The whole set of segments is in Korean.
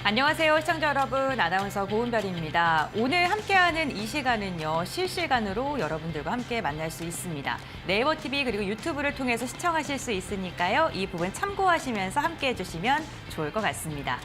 안녕하세요, 시청자 여러분. 아나운서 고은별입니다. 오늘 함께하는 이 시간은요, 실시간으로 여러분들과 함께 만날 수 있습니다. 네이버 TV 그리고 유튜브를 통해서 시청하실 수 있으니까요. 이 부분 참고하시면서 함께해 주시면 좋을 것 같습니다.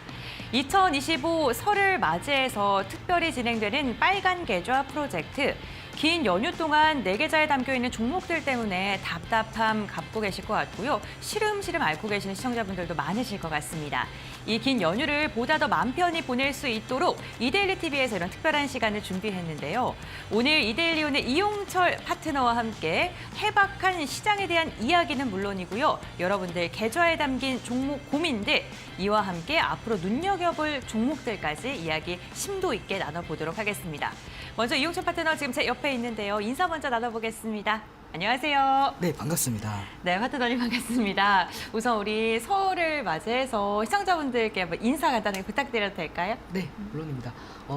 2025 설을 맞이해서 특별히 진행되는 빨간 계좌 프로젝트. 긴 연휴 동안 내 계좌에 담겨있는 종목들 때문에 답답함 갖고 계실 것 같고요. 시름시름 앓고 계시는 시청자분들도 많으실 것 같습니다. 이 긴 연휴를 보다 더 마음 편히 보낼 수 있도록 이데일리 TV에서 이런 특별한 시간을 준비했는데요. 오늘 이데일리 오늘 이용철 파트너와 함께 해박한 시장에 대한 이야기는 물론이고요. 여러분들 계좌에 담긴 종목 고민들, 이와 함께 앞으로 눈여겨볼 종목들까지 이야기 심도 있게 나눠보도록 하겠습니다. 먼저 이용철 파트너 지금 제 옆에 있는데요. 인사 먼저 나눠보겠습니다. 안녕하세요. 네, 반갑습니다. 네, 파트너님 반갑습니다. 우선 우리 설을 맞이해서 시청자분들께 인사 간단하게 부탁드려도 될까요? 네, 물론입니다.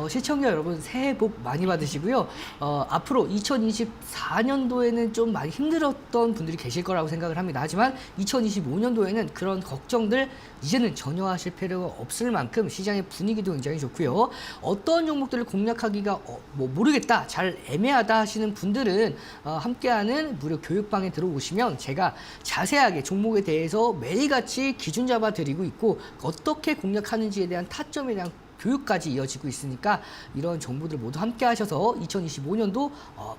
시청자 여러분 새해 복 많이 받으시고요. 앞으로 2024년도에는 좀 많이 힘들었던 분들이 계실 거라고 생각을 합니다. 하지만 2025년도에는 그런 걱정들 이제는 전혀 하실 필요가 없을 만큼 시장의 분위기도 굉장히 좋고요. 어떤 종목들을 공략하기가 모르겠다, 잘 애매하다 하시는 분들은 함께하는 무료 교육방에 들어오시면 제가 자세하게 종목에 대해서 매일같이 기준 잡아 드리고 있고 어떻게 공략하는지에 대한 타점에 대한 교육까지 이어지고 있으니까 이런 정보들 모두 함께 하셔서 2025년도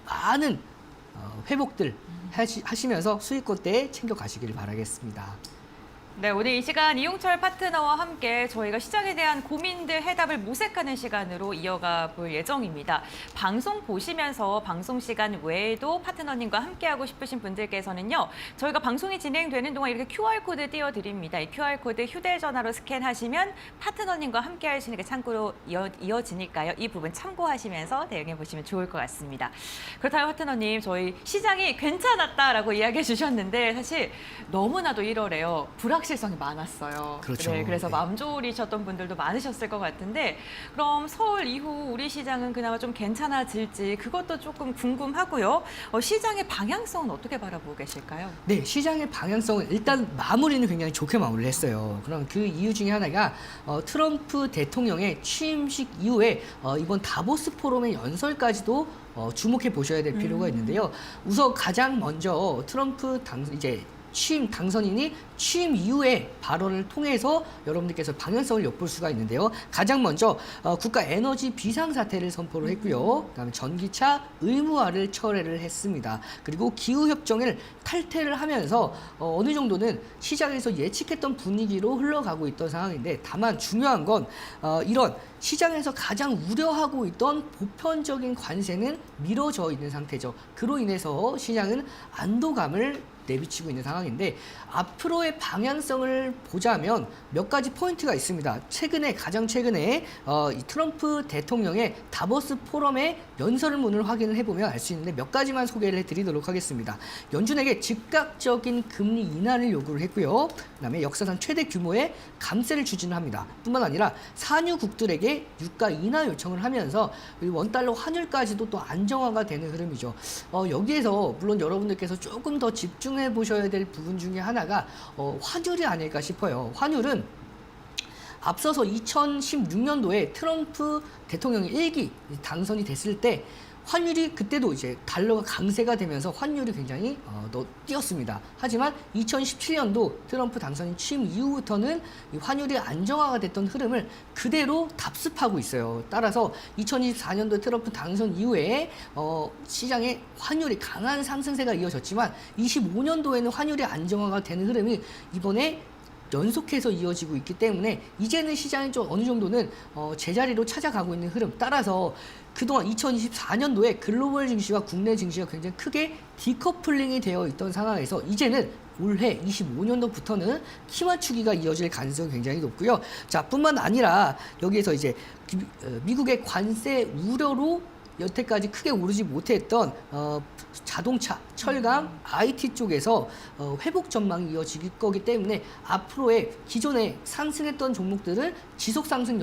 많은 회복들 하시면서 수익권대 챙겨가시길 바라겠습니다. 네, 오늘 이 시간 이용철 파트너와 함께 저희가 시장에 대한 고민들 해답을 모색하는 시간으로 이어가 볼 예정입니다. 방송 보시면서 방송 시간 외에도 파트너님과 함께하고 싶으신 분들께서는요. 저희가 방송이 진행되는 동안 이렇게 QR코드 띄워드립니다. 이 QR코드 휴대전화로 스캔하시면 파트너님과 함께할 수 있는 게 창구로 이어지니까요. 이 부분 참고하시면서 대응해 보시면 좋을 것 같습니다. 그렇다면 파트너님, 저희 시장이 괜찮았다라고 이야기해 주셨는데 사실 너무나도 1월에요. 불확실성이 많았어요. 그렇죠. 네, 그래서 네. 마음 졸이셨던 분들도 많으셨을 것 같은데 그럼 설 이후 우리 시장은 그나마 좀 괜찮아질지 그것도 조금 궁금하고요. 시장의 방향성은 어떻게 바라보고 계실까요? 네, 시장의 방향성은 일단 마무리는 굉장히 좋게 마무리를 했어요. 그럼 그 이유 중에 하나가 트럼프 대통령의 취임식 이후에 이번 다보스 포럼의 연설까지도 주목해 보셔야 될 필요가 있는데요. 우선 가장 먼저 트럼프 취임 당선인이 취임 이후에 발언을 통해서 여러분들께서 방향성을 엿볼 수가 있는데요. 가장 먼저 국가 에너지 비상사태를 선포를 했고요. 그다음에 전기차 의무화를 철회를 했습니다. 그리고 기후협정을 탈퇴를 하면서 어느 정도는 시장에서 예측했던 분위기로 흘러가고 있던 상황인데 다만 중요한 건 이런 시장에서 가장 우려하고 있던 보편적인 관세는 미뤄져 있는 상태죠. 그로 인해서 시장은 안도감을 내비치고 있는 상황인데 앞으로의 방향성을 보자면 몇 가지 포인트가 있습니다. 가장 최근에 이 트럼프 대통령의 다보스 포럼의 연설문을 확인을 해보면 알 수 있는데 몇 가지만 소개를 해드리도록 하겠습니다. 연준에게 즉각적인 금리 인하를 요구를 했고요. 그다음에 역사상 최대 규모의 감세를 추진을 합니다. 뿐만 아니라 산유국들에게 유가 인하 요청을 하면서 원달러 환율까지도 또 안정화가 되는 흐름이죠. 여기에서 물론 여러분들께서 조금 더 집중해 보셔야 될 부분 중에 하나가 환율이 아닐까 싶어요. 환율은 앞서서 2016년도에 트럼프 대통령이 1기 당선이 됐을 때 환율이 그때도 이제 달러가 강세가 되면서 환율이 굉장히 뛰었습니다. 하지만 2017년도 트럼프 당선인 취임 이후부터는 이 환율이 안정화가 됐던 흐름을 그대로 답습하고 있어요. 따라서 2024년도 트럼프 당선 이후에 시장의 환율이 강한 상승세가 이어졌지만 25년도에는 환율이 안정화가 되는 흐름이 이번에 연속해서 이어지고 있기 때문에 이제는 시장이 좀 어느 정도는 제자리로 찾아가고 있는 흐름 따라서 그동안 2024년도에 글로벌 증시와 국내 증시가 굉장히 크게 디커플링이 되어 있던 상황에서 이제는 올해 25년도부터는 키 맞추기가 이어질 가능성이 굉장히 높고요. 자, 뿐만 아니라 여기에서 이제 미국의 관세 우려로 여태까지 크게 오르지 못했던 자동차, 철강, IT 쪽에서 회복 전망이 이어질 거기 때문에 앞으로의 기존에 상승했던 종목들은 지속 상승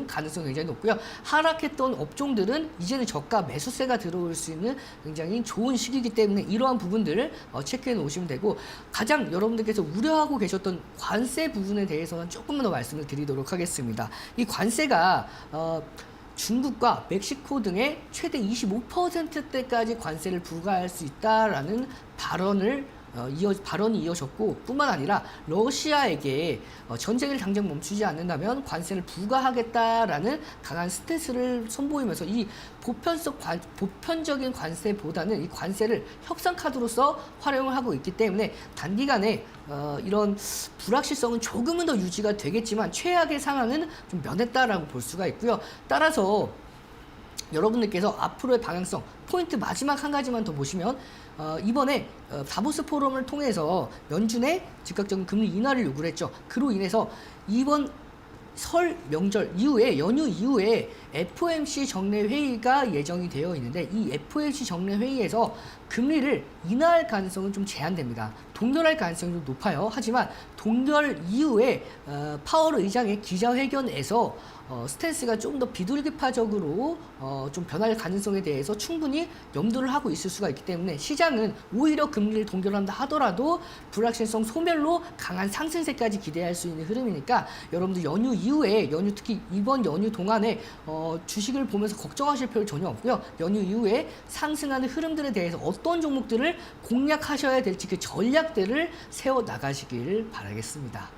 가능성이 굉장히 높고요. 하락했던 업종들은 이제는 저가 매수세가 들어올 수 있는 굉장히 좋은 시기이기 때문에 이러한 부분들을 체크해 놓으시면 되고, 가장 여러분들께서 우려하고 계셨던 관세 부분에 대해서는 조금만 더 말씀을 드리도록 하겠습니다. 이 관세가 중국과 멕시코 등에 최대 25%대까지 관세를 부과할 수 있다라는 발언이 이어졌고, 뿐만 아니라 러시아에게 전쟁을 당장 멈추지 않는다면 관세를 부과하겠다라는 강한 스탠스를 선보이면서 이 보편적인 관세보다는 이 관세를 협상 카드로서 활용을 하고 있기 때문에 단기간에 이런 불확실성은 조금은 더 유지가 되겠지만 최악의 상황은 좀 면했다라고 볼 수가 있고요. 따라서 여러분들께서 앞으로의 방향성 포인트 마지막 한 가지만 더 보시면, 이번에 다보스 포럼을 통해서 연준의 즉각적인 금리 인하를 요구를 했죠. 그로 인해서 이번 설 명절 이후에, 연휴 이후에 FOMC 정례 회의가 예정이 되어 있는데, 이 FOMC 정례 회의에서 금리를 인하할 가능성은 좀 제한됩니다. 동결할 가능성이 좀 높아요. 하지만 동결 이후에 파월 의장의 기자회견에서 스탠스가 좀 더 비둘기파적으로 좀 변할 가능성에 대해서 충분히 염두를 하고 있을 수가 있기 때문에, 시장은 오히려 금리를 동결한다 하더라도 불확실성 소멸로 강한 상승세까지 기대할 수 있는 흐름이니까, 여러분들 연휴 이후에, 특히 이번 연휴 동안에 주식을 보면서 걱정하실 필요 전혀 없고요. 연휴 이후에 상승하는 흐름들에 대해서 어떤 종목들을 공략하셔야 될지 그 전략들을 세워 나가시길 바라겠습니다.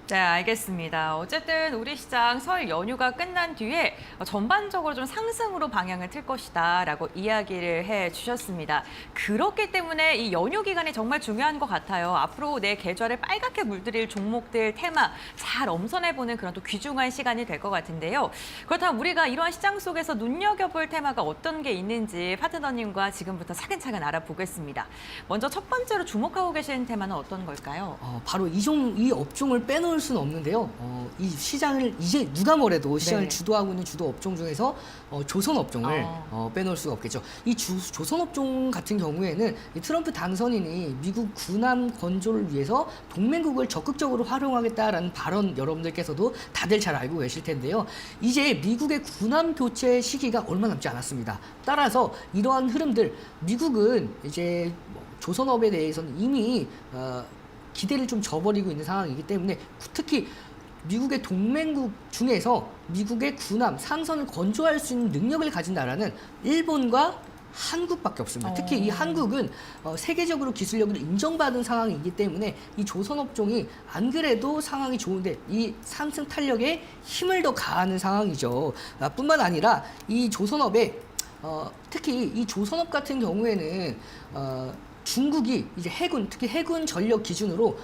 네, 알겠습니다. 어쨌든 우리 시장 설 연휴가 끝난 뒤에 전반적으로 좀 상승으로 방향을 틀 것이다 라고 이야기를 해 주셨습니다. 그렇기 때문에 이 연휴 기간이 정말 중요한 것 같아요. 앞으로 내 계좌를 빨갛게 물들일 종목들 테마 잘 엄선해보는 그런 또 귀중한 시간이 될 것 같은데요. 그렇다면 우리가 이러한 시장 속에서 눈여겨볼 테마가 어떤 게 있는지 파트너님과 지금부터 차근차근 알아보겠습니다. 먼저 첫 번째로 주목하고 계신 테마는 어떤 걸까요? 바로 이 업종을 빼놓을 수는 없는데요. 이 시장을 이제 누가 뭐래도 시장을 네. 주도하고 있는 주도 업종 중에서 조선 업종을 빼놓을 수가 없겠죠. 이 조선 업종 같은 경우에는 이 트럼프 당선인이 미국 군함 건조를 위해서 동맹국을 적극적으로 활용하겠다라는 발언, 여러분들께서도 다들 잘 알고 계실 텐데요. 이제 미국의 군함 교체 시기가 얼마 남지 않았습니다. 따라서 이러한 흐름들, 미국은 이제 조선업에 대해서는 이미 기대를 좀 저버리고 있는 상황이기 때문에, 특히 미국의 동맹국 중에서 미국의 군함, 상선을 건조할 수 있는 능력을 가진 나라는 일본과 한국밖에 없습니다. 특히 이 한국은 세계적으로 기술력을 인정받은 상황이기 때문에 이 조선업종이 안 그래도 상황이 좋은데 이 상승 탄력에 힘을 더 가하는 상황이죠. 뿐만 아니라 이 조선업에 특히 이 조선업 같은 경우에는 중국이 이제 특히 해군 전력 기준으로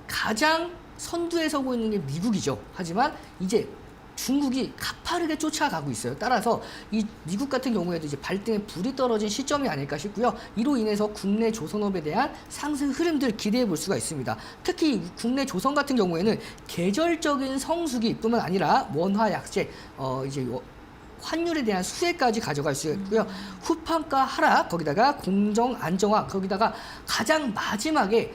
가장 선두에 서고 있는 게 미국이죠. 하지만 이제 중국이 가파르게 쫓아가고 있어요. 따라서 이 미국 같은 경우에도 이제 발등에 불이 떨어진 시점이 아닐까 싶고요. 이로 인해서 국내 조선업에 대한 상승 흐름들 기대해 볼 수가 있습니다. 특히 국내 조선 같은 경우에는 계절적인 성수기뿐만 아니라 원화 약세, 이제 환율에 대한 수혜까지 가져갈 수 있고요. 후판가 하락, 거기다가 공정 안정화, 거기다가 가장 마지막에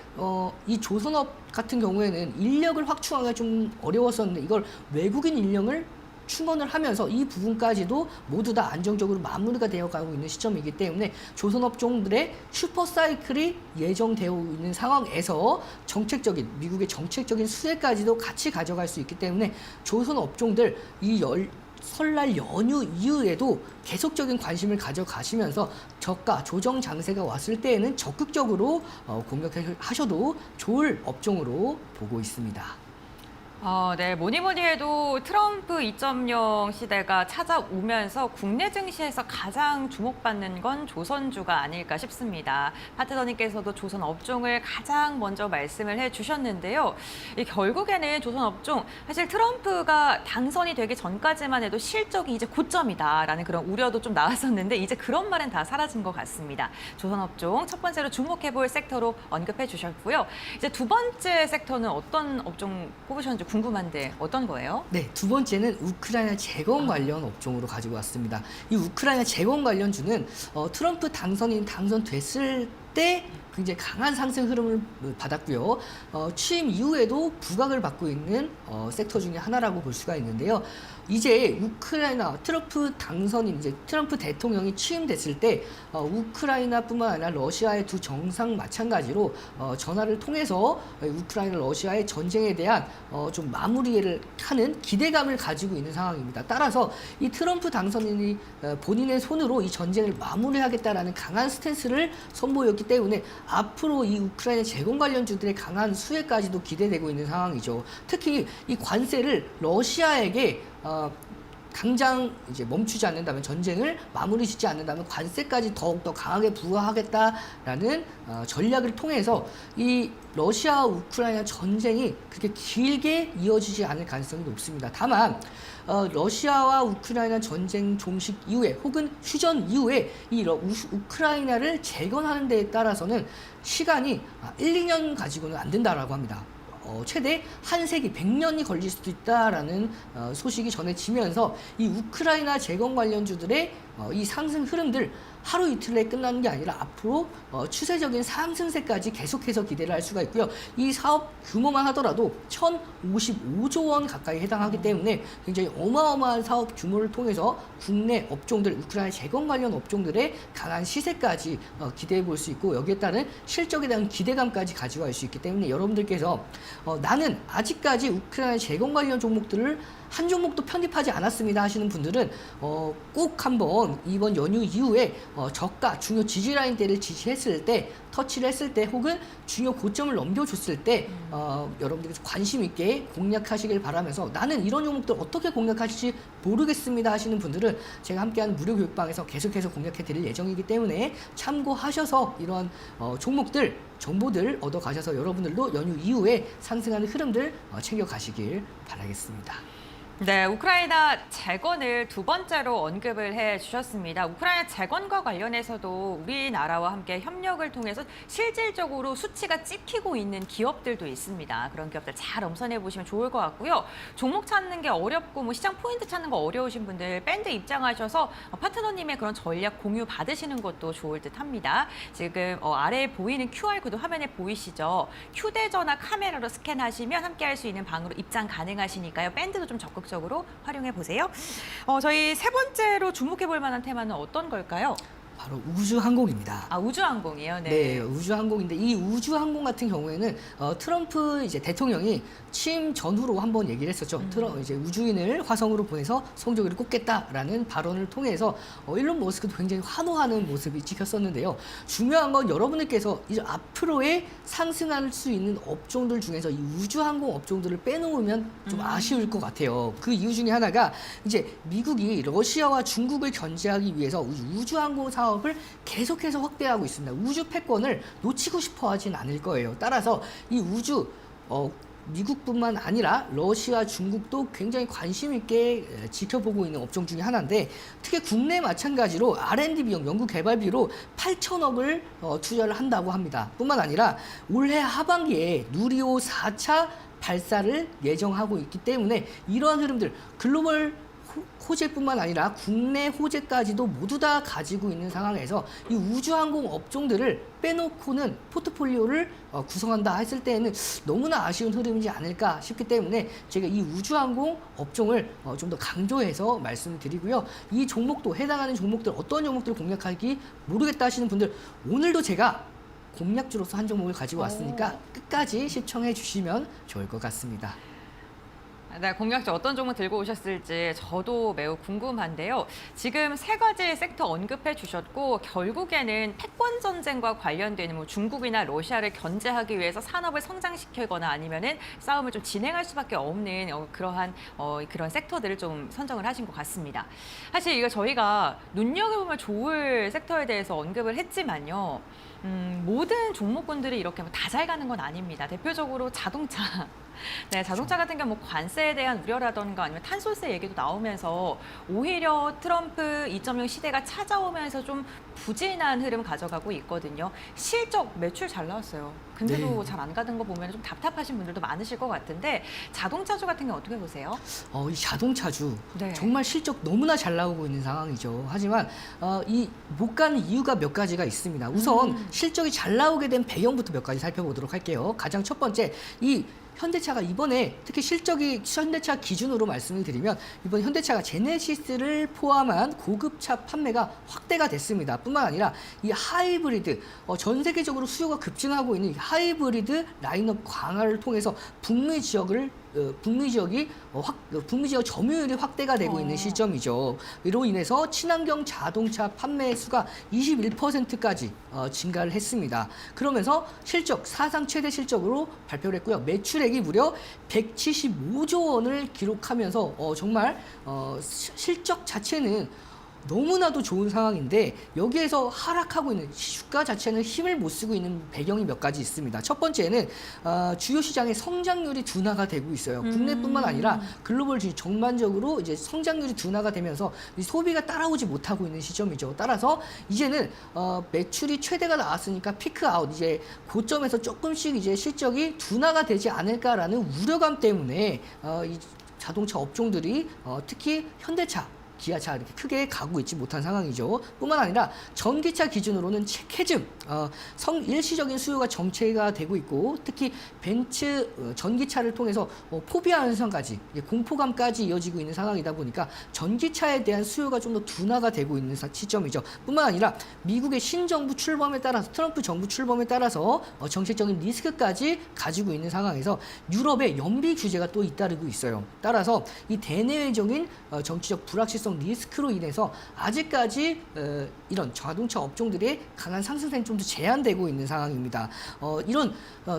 이 조선업 같은 경우에는 인력을 확충하기가 좀 어려웠었는데, 이걸 외국인 인력을 충원을 하면서 이 부분까지도 모두 다 안정적으로 마무리가 되어가고 있는 시점이기 때문에 조선업종들의 슈퍼사이클이 예정되어 있는 상황에서 미국의 정책적인 수혜까지도 같이 가져갈 수 있기 때문에 조선업종들 설날 연휴 이후에도 계속적인 관심을 가져가시면서 저가 조정 장세가 왔을 때에는 적극적으로 공격하셔도 좋을 업종으로 보고 있습니다. 네, 뭐니 해도 트럼프 2.0 시대가 찾아오면서 국내 증시에서 가장 주목받는 건 조선주가 아닐까 싶습니다. 파트너님께서도 조선 업종을 가장 먼저 말씀을 해주셨는데요. 결국에는 조선 업종, 사실 트럼프가 당선이 되기 전까지만 해도 실적이 이제 고점이다라는 그런 우려도 좀 나왔었는데, 이제 그런 말은 다 사라진 것 같습니다. 조선 업종 첫 번째로 주목해볼 섹터로 언급해 주셨고요. 이제 두 번째 섹터는 어떤 업종 꼽으셨는지 궁금한데 어떤 거예요? 네, 두 번째는 우크라이나 재건 관련 업종으로 가지고 왔습니다. 이 우크라이나 재건 관련주는 트럼프 당선됐을 때 굉장히 강한 상승 흐름을 받았고요. 취임 이후에도 부각을 받고 있는 섹터 중에 하나라고 볼 수가 있는데요. 이제 우크라이나 트럼프 대통령이 취임됐을 때 우크라이나뿐만 아니라 러시아의 두 정상 마찬가지로 전화를 통해서 우크라이나 러시아의 전쟁에 대한 좀 마무리를 하는 기대감을 가지고 있는 상황입니다. 따라서 이 트럼프 당선인이 본인의 손으로 이 전쟁을 마무리하겠다라는 강한 스탠스를 선보였기 때문에 앞으로 이 우크라이나 재건 관련주들의 강한 수혜까지도 기대되고 있는 상황이죠. 특히 이 관세를 러시아에게 당장 이제 멈추지 않는다면, 전쟁을 마무리 짓지 않는다면 관세까지 더욱더 강하게 부과하겠다라는 전략을 통해서 이 러시아 우크라이나 전쟁이 그렇게 길게 이어지지 않을 가능성이 높습니다. 다만 러시아와 우크라이나 전쟁 종식 이후에 혹은 휴전 이후에 이 우크라이나를 재건하는 데에 따라서는 시간이 1, 2년 가지고는 안 된다라고 합니다. 최대 한 세기 100년이 걸릴 수도 있다라는 소식이 전해지면서 이 우크라이나 재건 관련주들의 이 상승 흐름들 하루 이틀에 끝나는 게 아니라 앞으로 추세적인 상승세까지 계속해서 기대를 할 수가 있고요. 이 사업 규모만 하더라도 1,055조 원 가까이 해당하기 때문에 굉장히 어마어마한 사업 규모를 통해서 국내 업종들, 우크라이나 재건 관련 업종들의 강한 시세까지 기대해 볼 수 있고, 여기에 따른 실적에 대한 기대감까지 가지고 갈 수 있기 때문에 여러분들께서 나는 아직까지 우크라이나 재건 관련 종목들을 한 종목도 편입하지 않았습니다 하시는 분들은 꼭 한번 이번 연휴 이후에 저가 중요 지지 라인대를 지지했을 때, 터치를 했을 때, 혹은 중요 고점을 넘겨줬을 때 여러분들께서 관심 있게 공략하시길 바라면서, 나는 이런 종목들 어떻게 공략하실지 모르겠습니다 하시는 분들은 제가 함께하는 무료 교육방에서 계속해서 공략해 드릴 예정이기 때문에 참고하셔서 이런 종목들, 정보들 얻어 가셔서 여러분들도 연휴 이후에 상승하는 흐름들 챙겨 가시길 바라겠습니다. 네, 우크라이나 재건을 두 번째로 언급을 해 주셨습니다. 우크라이나 재건과 관련해서도 우리나라와 함께 협력을 통해서 실질적으로 수치가 찍히고 있는 기업들도 있습니다. 그런 기업들 잘 엄선해 보시면 좋을 것 같고요. 종목 찾는 게 어렵고 뭐 시장 포인트 찾는 거 어려우신 분들 밴드 입장하셔서 파트너님의 그런 전략 공유 받으시는 것도 좋을 듯 합니다. 지금 아래에 보이는 QR코드 화면에 보이시죠? 휴대전화 카메라로 스캔하시면 함께 할 수 있는 방으로 입장 가능하시니까요. 밴드도 좀 적극 적으로 활용해 보세요. 저희 세 번째로 주목해 볼 만한 테마는 어떤 걸까요? 바로 우주항공입니다. 아, 우주항공이요? 네. 네, 우주항공인데 이 우주항공 같은 경우에는 트럼프 이제 대통령이 취임 전후로 한번 얘기를 했었죠. 이제 우주인을 화성으로 보내서 성적을 꼽겠다라는 발언을 통해서 일론 머스크도 굉장히 환호하는 모습이 찍혔었는데요. 중요한 건 여러분들께서 이제 앞으로의 상승할 수 있는 업종들 중에서 이 우주항공 업종들을 빼놓으면 좀 아쉬울 것 같아요. 그 이유 중에 하나가 이제 미국이 러시아와 중국을 견제하기 위해서 우주항공 사업을 계속해서 확대하고 있습니다. 우주 패권을 놓치고 싶어 하진 않을 거예요. 따라서 이 우주 미국뿐만 아니라 러시아, 중국도 굉장히 관심 있게 지켜보고 있는 업종 중에 하나인데, 특히 국내 마찬가지로 R&D 비용, 연구 개발비로 8천억을 투자를 한다고 합니다. 뿐만 아니라 올해 하반기에 누리호 4차 발사를 예정하고 있기 때문에 이러한 흐름들, 글로벌 호재뿐만 아니라 국내 호재까지도 모두 다 가지고 있는 상황에서 이 우주항공 업종들을 빼놓고는 포트폴리오를 구성한다 했을 때에는 너무나 아쉬운 흐름이지 않을까 싶기 때문에 제가 이 우주항공 업종을 좀 더 강조해서 말씀드리고요. 이 종목도, 해당하는 종목들, 어떤 종목들을 공략하기 모르겠다 하시는 분들, 오늘도 제가 공략주로서 한 종목을 가지고 왔으니까 끝까지 시청해 주시면 좋을 것 같습니다. 네, 공략주 어떤 종목 들고 오셨을지 저도 매우 궁금한데요. 지금 세 가지 섹터 언급해 주셨고, 결국에는 패권 전쟁과 관련된 뭐 중국이나 러시아를 견제하기 위해서 산업을 성장시키거나 아니면은 싸움을 좀 진행할 수밖에 없는 그러한 그런 섹터들을 좀 선정을 하신 것 같습니다. 사실 이거 저희가 눈여겨보면 좋을 섹터에 대해서 언급을 했지만요. 모든 종목군들이 이렇게 다 잘 가는 건 아닙니다. 대표적으로 자동차. 네, 자동차 같은 경우 뭐 관세에 대한 우려라던가 아니면 탄소세 얘기도 나오면서 오히려 트럼프 2.0 시대가 찾아오면서 좀 부진한 흐름 가져가고 있거든요. 실적 매출 잘 나왔어요. 근데도 네. 잘 안 가는 거 보면 좀 답답하신 분들도 많으실 것 같은데 자동차주 같은 경우 어떻게 보세요? 이 자동차주 네. 정말 실적 너무나 잘 나오고 있는 상황이죠. 하지만 이 못 가는 이유가 몇 가지가 있습니다. 우선 실적이 잘 나오게 된 배경부터 몇 가지 살펴보도록 할게요. 가장 첫 번째, 이 현대차가 이번에 특히 실적이 현대차 기준으로 말씀을 드리면 이번 현대차가 제네시스를 포함한 고급차 판매가 확대가 됐습니다. 뿐만 아니라 이 하이브리드 전 세계적으로 수요가 급증하고 있는 이 하이브리드 라인업 강화를 통해서 북미 지역이 북미 지역 점유율이 확대가 되고 있는 시점이죠. 이로 인해서 친환경 자동차 판매 수가 21%까지 증가를 했습니다. 그러면서 실적 사상 최대 실적으로 발표를 했고요. 매출액이 무려 175조 원을 기록하면서 정말 실적 자체는 너무나도 좋은 상황인데 여기에서 하락하고 있는 주가 자체는 힘을 못 쓰고 있는 배경이 몇 가지 있습니다. 첫 번째는 주요 시장의 성장률이 둔화가 되고 있어요. 국내뿐만 아니라 글로벌 전반적으로 이제 성장률이 둔화가 되면서 이 소비가 따라오지 못하고 있는 시점이죠. 따라서 이제는 매출이 최대가 나왔으니까 피크아웃 이제 고점에서 조금씩 이제 실적이 둔화가 되지 않을까라는 우려감 때문에 이 자동차 업종들이 특히 현대차 기아차 이렇게 크게 가고 있지 못한 상황이죠. 뿐만 아니라 전기차 기준으로는 체케즘, 일시적인 수요가 정체가 되고 있고 특히 벤츠 전기차를 통해서 포비아 현상까지 공포감까지 이어지고 있는 상황이다 보니까 전기차에 대한 수요가 좀 더 둔화가 되고 있는 시점이죠. 뿐만 아니라 미국의 신정부 출범에 따라서 트럼프 정부 출범에 따라서 정책적인 리스크까지 가지고 있는 상황에서 유럽의 연비 규제가 또 잇따르고 있어요. 따라서 이 대내외적인 정치적 불확실성 리스크로 인해서 아직까지 이런 자동차 업종들의 강한 상승세는 좀 더 제한되고 있는 상황입니다.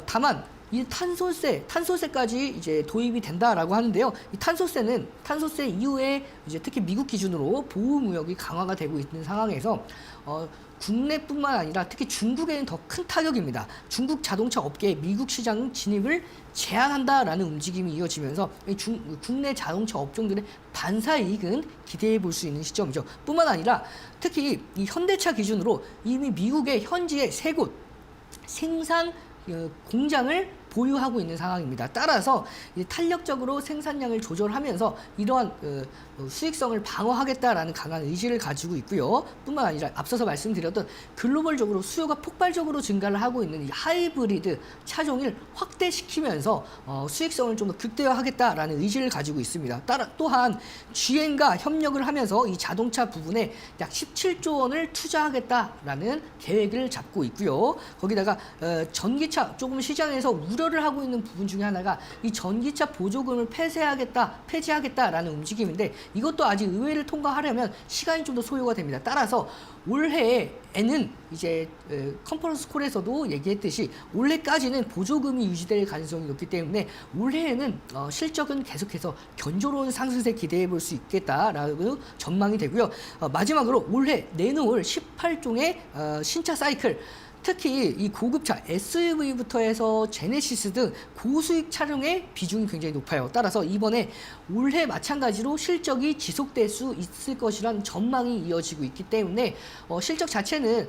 다만 이 탄소세까지 이제 도입이 된다라고 하는데요. 이 탄소세 이후에 이제 특히 미국 기준으로 보호무역이 강화가 되고 있는 상황에서 국내뿐만 아니라 특히 중국에는 더 큰 타격입니다. 중국 자동차 업계의 미국 시장 진입을 제한한다라는 움직임이 이어지면서 국내 자동차 업종들의 반사이익은 기대해 볼 수 있는 시점이죠. 뿐만 아니라 특히 이 현대차 기준으로 이미 미국의 현지에 3곳 생산 공장을 보유하고 있는 상황입니다. 따라서 탄력적으로 생산량을 조절하면서 이러한 수익성을 방어하겠다라는 강한 의지를 가지고 있고요. 뿐만 아니라 앞서서 말씀드렸던 글로벌적으로 수요가 폭발적으로 증가를 하고 있는 이 하이브리드 차종을 확대시키면서 수익성을 좀 더 극대화하겠다라는 의지를 가지고 있습니다. 또한 GM과 협력을 하면서 이 자동차 부분에 약 17조 원을 투자하겠다라는 계획을 잡고 있고요. 거기다가 전기차 조금 시장에서 우려를 하고 있는 부분 중에 하나가 이 전기차 보조금을 폐지하겠다라는 움직임인데 이것도 아직 의회를 통과하려면 시간이 좀 더 소요가 됩니다. 따라서 올해에는 이제 컨퍼런스 콜에서도 얘기했듯이 올해까지는 보조금이 유지될 가능성이 높기 때문에 올해에는 실적은 계속해서 견조로운 상승세 기대해 볼 수 있겠다라고 전망이 되고요. 마지막으로 올해 내놓을 18종의 신차 사이클 특히 이 고급차 SUV부터 해서 제네시스 등 고수익 차량의 비중이 굉장히 높아요. 따라서 이번에 올해 마찬가지로 실적이 지속될 수 있을 것이란 전망이 이어지고 있기 때문에 실적 자체는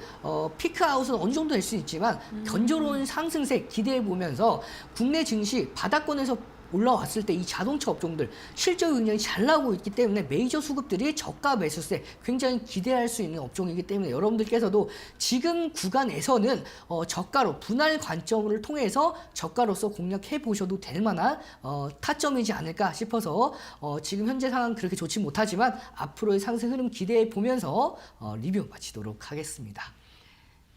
피크아웃은 어느 정도 될 수 있지만 견조로운 상승세 기대해 보면서 국내 증시 바닥권에서 올라왔을 때 이 자동차 업종들 실적이 굉장히 잘 나오고 있기 때문에 메이저 수급들이 저가 매수세 굉장히 기대할 수 있는 업종이기 때문에 여러분들께서도 지금 구간에서는 저가로 분할 관점을 통해서 저가로서 공략해 보셔도 될 만한 타점이지 않을까 싶어서 지금 현재 상황 그렇게 좋지 못하지만 앞으로의 상승 흐름 기대해 보면서 리뷰 마치도록 하겠습니다.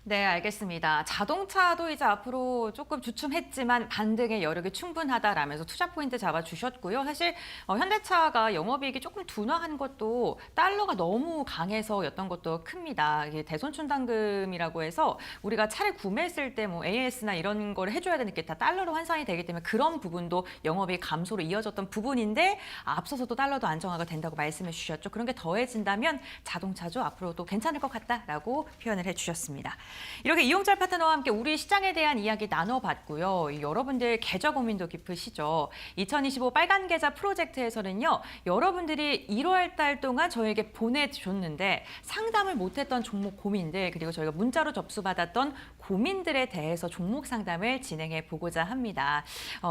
네, 알겠습니다. 자동차도 이제 앞으로 조금 주춤했지만 반등의 여력이 충분하다라면서 투자 포인트 잡아주셨고요. 사실 현대차가 영업이익이 조금 둔화한 것도 달러가 너무 강해서였던 것도 큽니다. 이게 대손충당금이라고 해서 우리가 차를 구매했을 때 뭐 AS나 이런 걸 해줘야 되는 게 다 달러로 환산이 되기 때문에 그런 부분도 영업이익 감소로 이어졌던 부분인데 앞서서도 달러도 안정화가 된다고 말씀해 주셨죠. 그런 게 더해진다면 자동차죠. 앞으로도 괜찮을 것 같다라고 표현을 해주셨습니다. 이렇게 이용철 파트너와 함께 우리 시장에 대한 이야기 나눠봤고요. 여러분들 계좌 고민도 깊으시죠? 2025 빨간 계좌 프로젝트에서는요. 여러분들이 1월 달 동안 저에게 보내주셨는데 상담을 못했던 종목 고민들 그리고 저희가 문자로 접수받았던 고민들에 대해서 종목 상담을 진행해 보고자 합니다.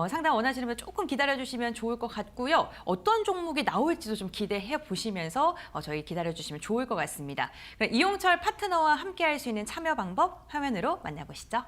상담 원하시는 분 조금 기다려주시면 좋을 것 같고요. 어떤 종목이 나올지도 좀 기대해 보시면서 저희 기다려주시면 좋을 것 같습니다. 그럼 이용철 파트너와 함께 할 수 있는 참여 방법 화면으로 만나보시죠.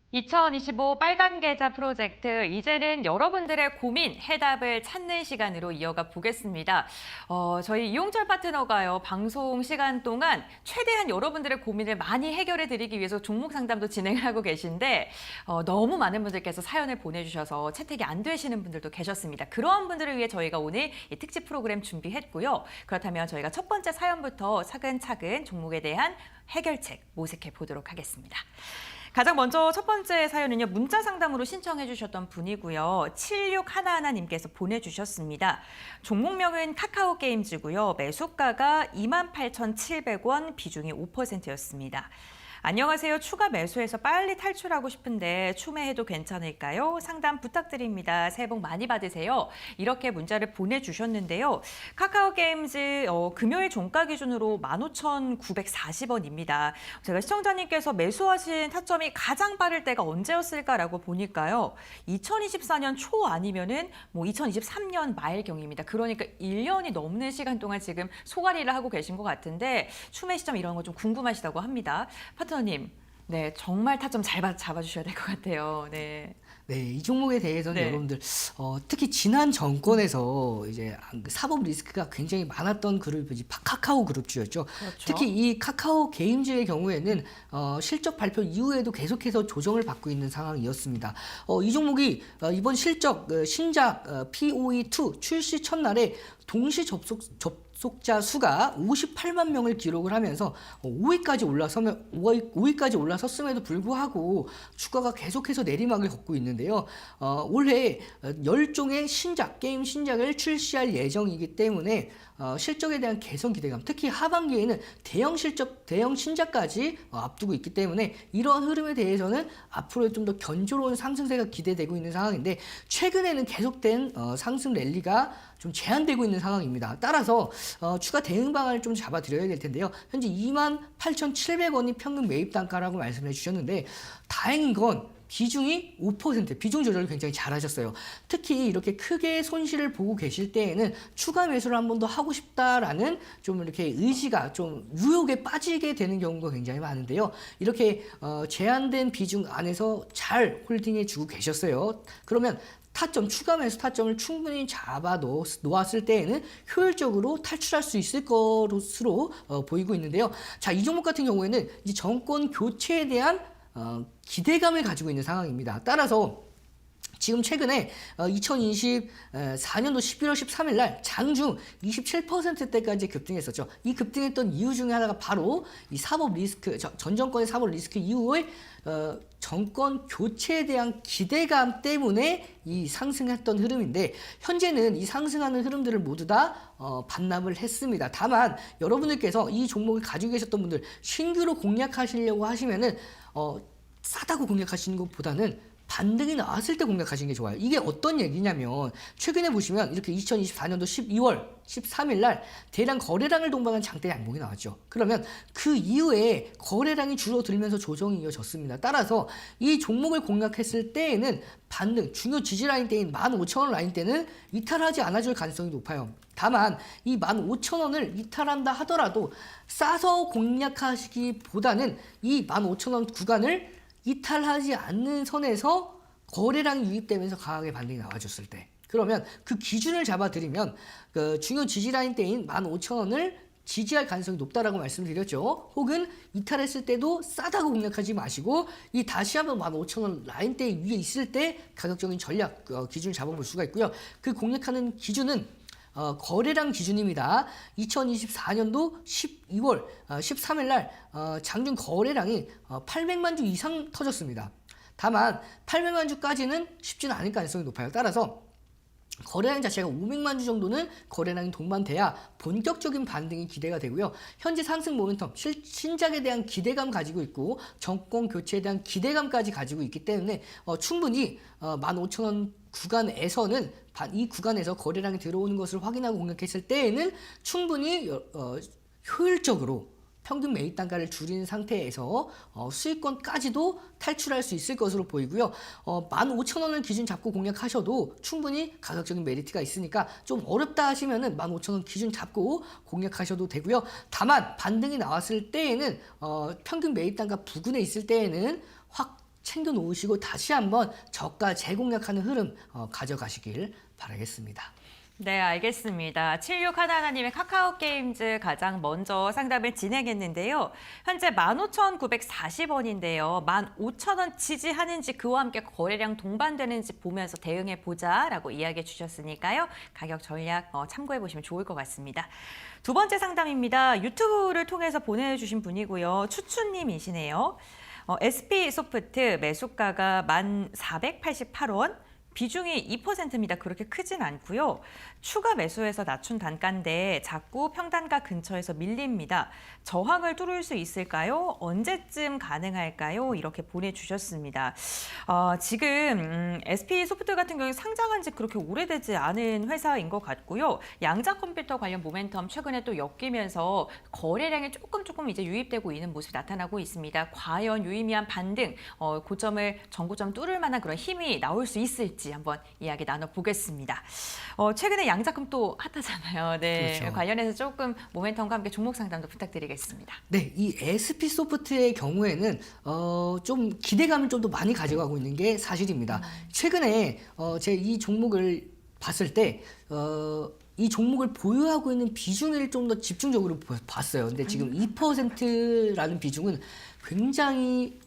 (2025) 빨간 계좌 프로젝트 이제는 여러분들의 고민 해답을 찾는 시간으로 이어가 보겠습니다. 저희 이용철 파트너가요 방송 시간 동안 최대한 여러분들의 고민을 많이 해결해 드리기 위해서 종목 상담도 진행을 하고 계신데 너무 많은 분들께서 사연을 보내주셔서 채택이 안 되시는 분들도 계셨습니다. 그러한 분들을 위해 저희가 오늘 이 특집 프로그램 준비했고요. 그렇다면 저희가 첫 번째 사연부터 차근차근 종목에 대한 해결책 모색해 보도록 하겠습니다. 가장 먼저 첫 번째 사연은요. 문자 상담으로 신청해 주셨던 분이고요. 7611님께서 보내주셨습니다. 종목명은 카카오게임즈고요. 매수가가 28,700원, 비중이 5%였습니다. 안녕하세요. 추가 매수해서 빨리 탈출하고 싶은데 추매해도 괜찮을까요? 상담 부탁드립니다. 새해 복 많이 받으세요. 이렇게 문자를 보내주셨는데요. 카카오게임즈 금요일 종가 기준으로 15,940원입니다. 제가 시청자님께서 매수하신 타점이 가장 빠를 때가 언제였을까라고 보니까요. 2024년 초 아니면은 2023년 말경입니다. 그러니까 1년이 넘는 시간 동안 지금 소가리를 하고 계신 것 같은데 추매 시점 이런 거 좀 궁금하시다고 합니다. 파트너님, 네, 정말 타점 잘 잡아주셔야 될 것 같아요. 네. 네, 이 종목에 대해서는 네. 여러분들 특히 지난 정권에서 이제 사법 리스크가 굉장히 많았던 그룹이 카카오 그룹주였죠. 그렇죠. 특히 이 카카오 게임즈의 경우에는 실적 발표 이후에도 계속해서 조정을 받고 있는 상황이었습니다. 이 종목이 이번 실적 신작 POE2 출시 첫날에 동시 접속자 수가 58만 명을 기록을 하면서 5위까지 올라섰음에도 불구하고 주가가 계속해서 내리막을 걷고 있는데요. 올해 10종의 게임 신작을 출시할 예정이기 때문에 실적에 대한 개선 기대감, 특히 하반기에는 대형 신작까지 앞두고 있기 때문에 이러한 흐름에 대해서는 앞으로 좀 더 견조로운 상승세가 기대되고 있는 상황인데 최근에는 계속된 상승 랠리가 좀 제한되고 있는 상황입니다. 따라서 추가 대응 방안을 좀 잡아드려야 될 텐데요. 현재 28,700원이 평균 매입 단가라고 말씀해 주셨는데 다행인 건 비중이 5%, 비중 조절을 굉장히 잘하셨어요. 특히 이렇게 크게 손실을 보고 계실 때에는 추가 매수를 한 번 더 하고 싶다라는 좀 이렇게 의지가 좀 유혹에 빠지게 되는 경우가 굉장히 많은데요. 이렇게 제한된 비중 안에서 잘 홀딩해 주고 계셨어요. 그러면 추가 매수 타점을 충분히 잡아 놓았을 때에는 효율적으로 탈출할 수 있을 것으로 보이고 있는데요. 자, 이 종목 같은 경우에는 이제 정권 교체에 대한 기대감을 가지고 있는 상황입니다. 따라서 지금 최근에 2024년도 11월 13일 날 장중 27%대까지 급등했었죠. 이 급등했던 이유 중에 하나가 바로 이 사법 리스크, 전 정권의 사법 리스크 이후에 정권 교체에 대한 기대감 때문에 이 상승했던 흐름인데 현재는 이 상승하는 흐름들을 모두 다 반납을 했습니다. 다만 여러분들께서 이 종목을 가지고 계셨던 분들 신규로 공략하시려고 하시면은 싸다고 공략하시는 것보다는 반등이 나왔을 때 공략하시는 게 좋아요. 이게 어떤 얘기냐면 최근에 보시면 이렇게 2024년도 12월 13일 날 대량 거래량을 동반한 장대 양봉이 나왔죠. 그러면 그 이후에 거래량이 줄어들면서 조정이 이어졌습니다. 따라서 이 종목을 공략했을 때에는 반등, 중요 지지 라인 때인 15,000원 라인 때는 이탈하지 않아줄 가능성이 높아요. 다만 이 15,000원을 이탈한다 하더라도 싸서 공략하시기보다는 이 15,000원 구간을 이탈하지 않는 선에서 거래량이 유입되면서 강하게 반등이 나와줬을 때, 그러면 그 기준을 잡아드리면 그 중요 지지 라인 때인 15,000원을 지지할 가능성이 높다라고 말씀드렸죠. 혹은 이탈했을 때도 싸다고 공략하지 마시고 이 다시 한번 15,000원 라인대 위에 있을 때 가격적인 전략 기준을 잡아볼 수가 있고요. 그 공략하는 기준은 거래량 기준입니다. 2024년도 12월 13일 날 장중 거래량이 800만 주 이상 터졌습니다. 다만 800만 주까지는 쉽지는 않을 가능성이 높아요. 따라서 거래량 자체가 500만 주 정도는 거래량이 동반돼야 본격적인 반등이 기대가 되고요. 현재 상승 모멘텀, 신작에 대한 기대감 가지고 있고 정권 교체에 대한 기대감까지 가지고 있기 때문에 충분히 15,000원 구간에서는 이 구간에서 거래량이 들어오는 것을 확인하고 공략했을 때에는 충분히 효율적으로 평균 매입 단가를 줄이는 상태에서 수익권까지도 탈출할 수 있을 것으로 보이고요. 15,000원을 기준 잡고 공략하셔도 충분히 가격적인 메리트가 있으니까 좀 어렵다 하시면은 15,000원 기준 잡고 공략하셔도 되고요. 다만 반등이 나왔을 때에는 평균 매입 단가 부근에 있을 때에는 확 챙겨 놓으시고 다시 한번 저가 재공략하는 흐름 가져가시길 바라겠습니다. 네, 알겠습니다. 7611님의 카카오게임즈 가장 먼저 상담을 진행했는데요. 현재 15,940원인데요. 15,000원 지지하는지 그와 함께 거래량 동반되는지 보면서 대응해보자라고 이야기해 주셨으니까요. 가격 전략 참고해보시면 좋을 것 같습니다. 두 번째 상담입니다. 유튜브를 통해서 보내주신 분이고요. 추추님이시네요. SP소프트 매수가가 1,488원. 비중이 2%입니다. 그렇게 크진 않고요. 추가 매수해서 낮춘 단가인데 자꾸 평단가 근처에서 밀립니다. 저항을 뚫을 수 있을까요? 언제쯤 가능할까요? 이렇게 보내주셨습니다. 지금 SP소프트 같은 경우에 상장한 지 그렇게 오래되지 않은 회사인 것 같고요. 양자 컴퓨터 관련 모멘텀 최근에 또 엮이면서 거래량이 조금 이제 유입되고 있는 모습이 나타나고 있습니다. 과연 유의미한 반등, 고점을 전고점 뚫을 만한 그런 힘이 나올 수 있을지 한번 이야기 나눠보겠습니다. 최근에 양자금 또 핫하잖아요. 네, 그렇죠. 관련해서 조금 모멘텀과 함께 종목 상담도 부탁드리겠습니다. 네, 이 SP소프트의 경우에는 좀 기대감을 좀 더 많이 가져가고 있는 게 사실입니다. 최근에 제가 이 종목을 봤을 때 이 종목을 보유하고 있는 비중을 좀 더 집중적으로 봤어요. 근데 지금 2%라는 비중은 굉장히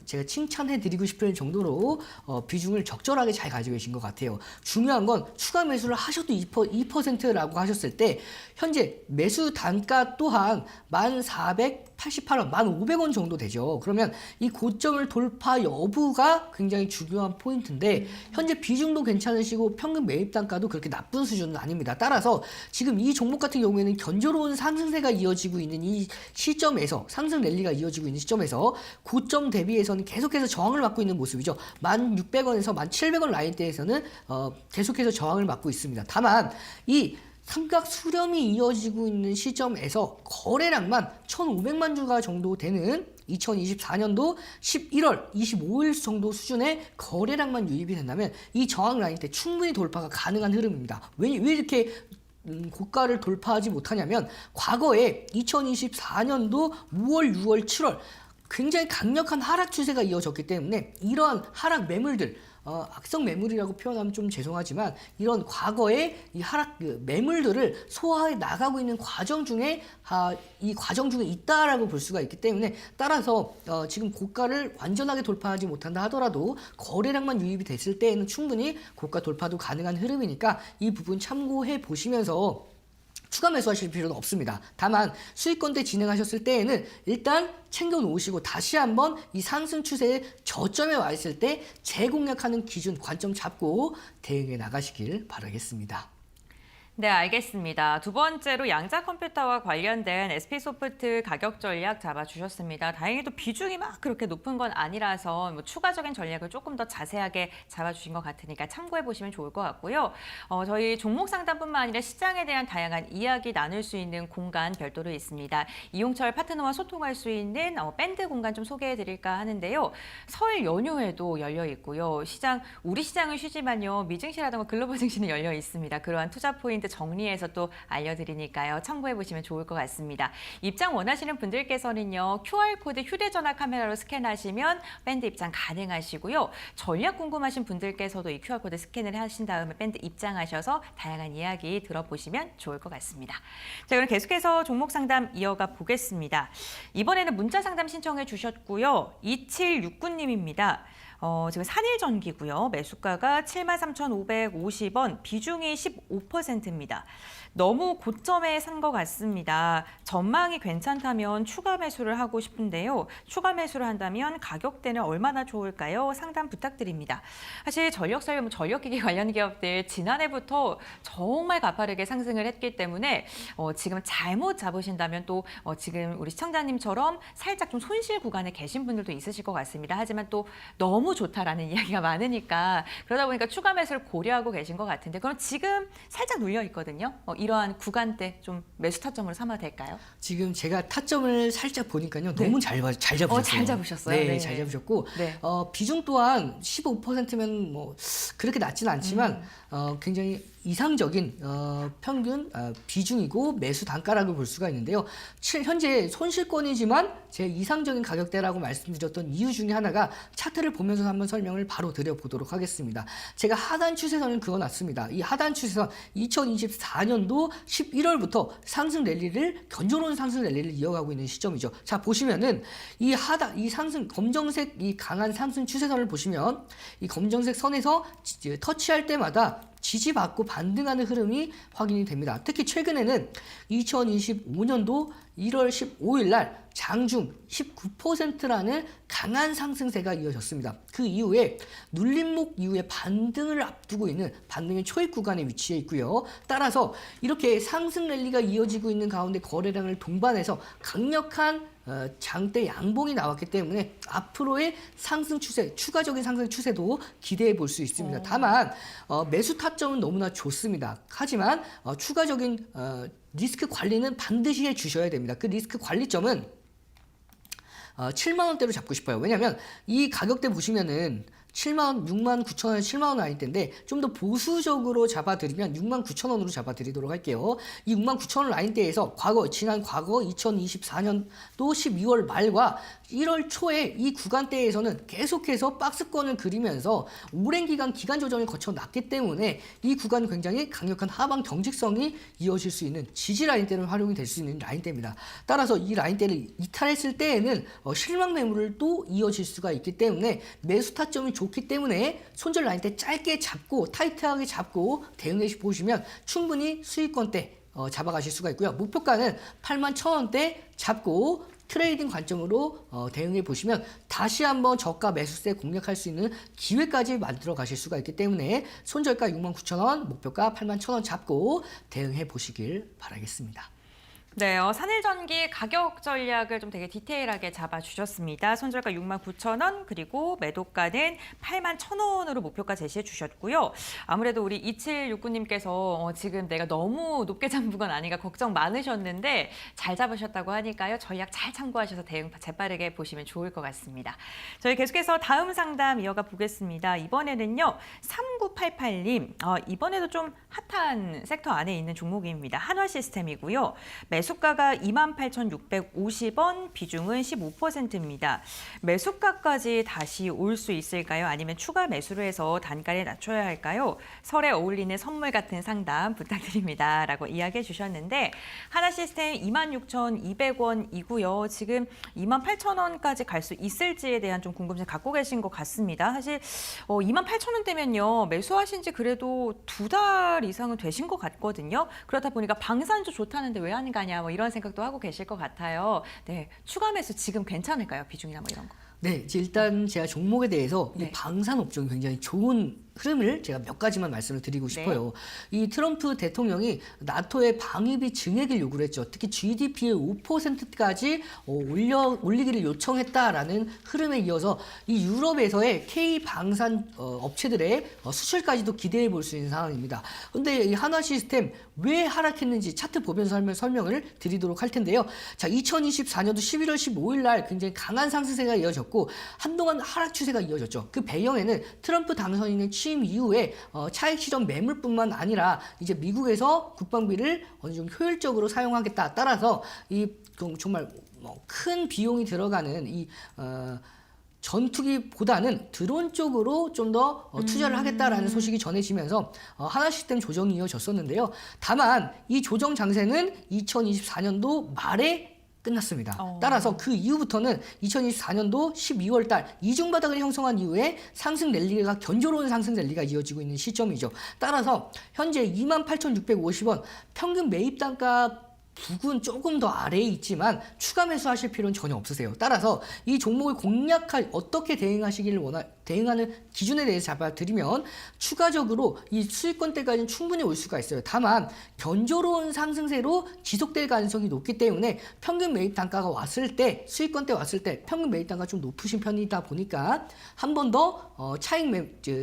제가 칭찬해드리고 싶을 정도로 비중을 적절하게 잘 가지고 계신 것 같아요. 중요한 건 추가 매수를 하셔도 2%라고 하셨을 때 현재 매수 단가 또한 1,488원, 1,500원 정도 되죠. 그러면 이 고점을 돌파 여부가 굉장히 중요한 포인트인데 현재 비중도 괜찮으시고 평균 매입 단가도 그렇게 나쁜 수준은 아닙니다. 따라서 지금 이 종목 같은 경우에는 견조로운 상승세가 이어지고 있는 이 시점에서 상승 랠리가 이어지고 있는 시점에서 고점 대비해서는 계속해서 저항을 받고 있는 모습이죠. 1,600원에서 1,700원 라인대에서는 계속해서 저항을 받고 있습니다. 다만 이 삼각 수렴이 이어지고 있는 시점에서 거래량만 1,500만 주가 정도 되는 2024년도 11월 25일 정도 수준의 거래량만 유입이 된다면 이 저항 라인 때 충분히 돌파가 가능한 흐름입니다. 왜 이렇게 고가를 돌파하지 못하냐면 과거에 2024년도 5월, 6월, 7월 굉장히 강력한 하락 추세가 이어졌기 때문에 이러한 하락 매물들 악성 매물이라고 표현하면 좀 죄송하지만 이런 과거의 이 하락 매물들을 소화해 나가고 있는 과정 중에 이 과정 중에 있다라고 볼 수가 있기 때문에 따라서 지금 고가를 완전하게 돌파하지 못한다 하더라도 거래량만 유입이 됐을 때에는 충분히 고가 돌파도 가능한 흐름이니까 이 부분 참고해 보시면서 추가 매수하실 필요는 없습니다. 다만 수익권대 진행하셨을 때에는 일단 챙겨 놓으시고 다시 한번 이 상승 추세의 저점에 와 있을 때 재공략하는 기준 관점 잡고 대응해 나가시길 바라겠습니다. 네, 알겠습니다. 두 번째로 양자 컴퓨터와 관련된 SP소프트 가격 전략 잡아주셨습니다. 다행히도 비중이 막 그렇게 높은 건 아니라서 뭐 추가적인 전략을 조금 더 자세하게 잡아주신 것 같으니까 참고해 보시면 좋을 것 같고요. 저희 종목 상담뿐만 아니라 시장에 대한 다양한 이야기 나눌 수 있는 공간 별도로 있습니다. 이용철 파트너와 소통할 수 있는 밴드 공간 좀 소개해 드릴까 하는데요. 설 연휴에도 열려 있고요. 우리 시장은 쉬지만요. 미증시라든가 글로벌 증시는 열려 있습니다. 그러한 투자 포인트 정리해서 또 알려드리니까요. 참고해 보시면 좋을 것 같습니다. 입장 원하시는 분들께서는요. QR코드 휴대전화 카메라로 스캔하시면 밴드 입장 가능하시고요. 전략 궁금하신 분들께서도 이 QR코드 스캔을 하신 다음에 밴드 입장하셔서 다양한 이야기 들어보시면 좋을 것 같습니다. 자, 그럼 계속해서 종목 상담 이어가 보겠습니다. 이번에는 문자 상담 신청해 주셨고요. 2769님입니다. 지금 산일전기고요. 매수가가 73,550원, 비중이 15%입니다. 너무 고점에 산 것 같습니다. 전망이 괜찮다면 추가 매수를 하고 싶은데요. 추가 매수를 한다면 가격대는 얼마나 좋을까요? 상담 부탁드립니다. 사실 전력설비, 전력기기 관련 기업들 지난해부터 정말 가파르게 상승을 했기 때문에 지금 잘못 잡으신다면 또 지금 우리 시청자님처럼 살짝 좀 손실 구간에 계신 분들도 있으실 것 같습니다. 하지만 또 너무 좋다라는 이야기가 많으니까 그러다 보니까 추가 매수를 고려하고 계신 것 같은데 그럼 지금 살짝 눌려 있거든요. 이러한 구간대 좀 매수 타점으로 삼아도 될까요? 지금 제가 타점을 살짝 보니까요. 네. 너무 잘 잡으셨어요. 잘 잡으셨어요. 네, 네. 잘 잡으셨고 네. 비중 또한 15%면 뭐 그렇게 낮지는 않지만 굉장히 이상적인 평균 비중이고 매수 단가라고 볼 수가 있는데요. 현재 손실권이지만 제 이상적인 가격대라고 말씀드렸던 이유 중에 하나가 차트를 보면서 한번 설명을 바로 드려보도록 하겠습니다. 제가 하단 추세선을 그어놨습니다. 이 하단 추세선 2024년도 11월부터 상승 랠리를 견조로운 상승 랠리를 이어가고 있는 시점이죠. 자, 보시면은 이 상승 검정색 이 강한 상승 추세선을 보시면 이 검정색 선에서 터치할 때마다 지지받고 반등하는 흐름이 확인이 됩니다. 특히 최근에는 2025년도 1월 15일 날 장중 19%라는 강한 상승세가 이어졌습니다. 그 이후에 눌림목 이후에 반등을 앞두고 있는 반등의 초입 구간에 위치해 있고요. 따라서 이렇게 상승 랠리가 이어지고 있는 가운데 거래량을 동반해서 강력한 장대 양봉이 나왔기 때문에 앞으로의 상승 추세, 추가적인 상승 추세도 기대해 볼 수 있습니다. 다만 매수 타점은 너무나 좋습니다. 하지만 추가적인 리스크 관리는 반드시 해 주셔야 됩니다. 그 리스크 관리점은 7만 원대로 잡고 싶어요. 왜냐하면 이 가격대 보시면은 7만 원, 6만 9천 원, 7만 원 라인대인데 좀 더 보수적으로 잡아드리면 6만 9천 원으로 잡아드리도록 할게요. 이 6만 9천 원 라인대에서 지난 과거 2024년도 12월 말과 1월 초에 이 구간대에서는 계속해서 박스권을 그리면서 오랜 기간 조정을 거쳐놨기 때문에 이 구간은 굉장히 강력한 하방 경직성이 이어질 수 있는 지지 라인대를 활용이 될 수 있는 라인대입니다. 따라서 이 라인대를 이탈했을 때에는 실망 매물을 또 이어질 수가 있기 때문에 매수 타점이 좋기 때문에 손절 라인대 짧게 잡고 타이트하게 잡고 대응해 보시면 충분히 수익권대 잡아가실 수가 있고요. 목표가는 81,000원대 잡고 트레이딩 관점으로 대응해 보시면 다시 한번 저가 매수세 공략할 수 있는 기회까지 만들어 가실 수가 있기 때문에 손절가 69,000원, 목표가 81,000원 잡고 대응해 보시길 바라겠습니다. 네, 산일전기 가격 전략을 좀 되게 디테일하게 잡아주셨습니다. 손절가 69,000원 그리고 매도가는 81,000원으로 목표가 제시해 주셨고요. 아무래도 우리 2769님께서 지금 내가 너무 높게 잡은 건 아닌가 걱정 많으셨는데 잘 잡으셨다고 하니까요. 전략 잘 참고하셔서 대응 재빠르게 보시면 좋을 것 같습니다. 저희 계속해서 다음 상담 이어가 보겠습니다. 이번에는요. 3988님, 이번에도 좀 핫한 섹터 안에 있는 종목입니다. 한화시스템이고요. 매수가가 28,650원, 비중은 15%입니다. 매수가까지 다시 올 수 있을까요? 아니면 추가 매수를 해서 단가를 낮춰야 할까요? 설에 어울리는 선물 같은 상담 부탁드립니다. 라고 이야기해 주셨는데 하나시스템 26,200원이고요. 지금 28,000원까지 갈 수 있을지에 대한 좀 궁금증 갖고 계신 것 같습니다. 사실 28,000원대면요. 매수하신 지 그래도 2달 이상은 되신 것 같거든요. 그렇다 보니까 방산주 좋다는데 왜 하는 거 아니야? 뭐 이런 생각도 하고 계실 것 같아요. 네, 추가 매수 지금 괜찮을까요? 비중이나 뭐 이런 거. 네, 일단 제가 종목에 대해서 네. 이 방산 업종이 굉장히 좋은 흐름을 제가 몇 가지만 말씀을 드리고 싶어요. 이 트럼프 대통령이 나토의 방위비 증액을 요구를 했죠. 특히 GDP의 5%까지 올리기를 요청했다라는 흐름에 이어서 이 유럽에서의 K 방산 업체들의 수출까지도 기대해 볼 수 있는 상황입니다. 근데 이 한화 시스템 왜 하락했는지 차트 보면서 설명을 드리도록 할 텐데요. 자, 2024년도 11월 15일 날 굉장히 강한 상승세가 이어졌고 한동안 하락 추세가 이어졌죠. 그 배경에는 트럼프 당선인의 취임 이후에 차익 실현 매물뿐만 아니라 이제 미국에서 국방비를 어느 정도 효율적으로 사용하겠다. 따라서 이 정말 큰 비용이 들어가는 이 전투기보다는 드론 쪽으로 좀 더 투자를 하겠다라는 소식이 전해지면서 하나 시스템 조정이 이어졌었는데요. 다만 이 조정 장세는 2024년도 말에 끝났습니다. 따라서 그 이후부터는 2024년도 12월 달 이중 바닥을 형성한 이후에 상승 랠리가 견조로운 상승 랠리가 이어지고 있는 시점이죠. 따라서 현재 28,650원 평균 매입 단가 북은 조금 더 아래에 있지만 추가 매수하실 필요는 전혀 없으세요. 따라서 이 종목을 어떻게 대응하는 기준에 대해서 잡아드리면 추가적으로 이 수익권대까지는 충분히 올 수가 있어요. 다만 견조로운 상승세로 지속될 가능성이 높기 때문에 평균 매입 단가가 왔을 때 수익권대 왔을 때 평균 매입 단가 좀 높으신 편이다 보니까 한 번 더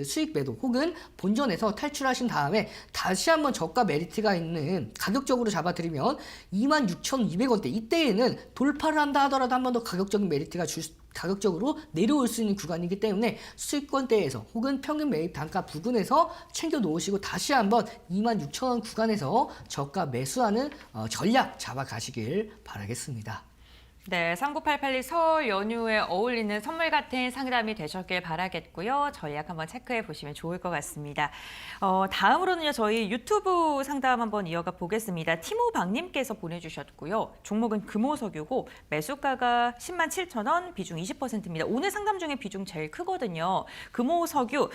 수익 매도 혹은 본전에서 탈출하신 다음에 다시 한번 저가 메리트가 있는 가격적으로 잡아드리면 26,200원대 이때에는 돌파를 한다 하더라도 한 번 더 가격적인 메리트가 가격적으로 내려올 수 있는 구간이기 때문에 수익권대에서 혹은 평균 매입 단가 부근에서 챙겨 놓으시고 다시 한번 26,000원 구간에서 저가 매수하는 전략 잡아가시길 바라겠습니다. 네, 3988님 설 연휴에 어울리는 선물 같은 상담이 되셨길 바라겠고요. 전략 한번 체크해 보시면 좋을 것 같습니다. 다음으로는요, 저희 유튜브 상담 한번 이어가 보겠습니다. 티모박님께서 보내주셨고요. 종목은 금호석유고 매수가가 107,000원, 비중 20%입니다. 오늘 상담 중에 비중 제일 크거든요. 금호석유,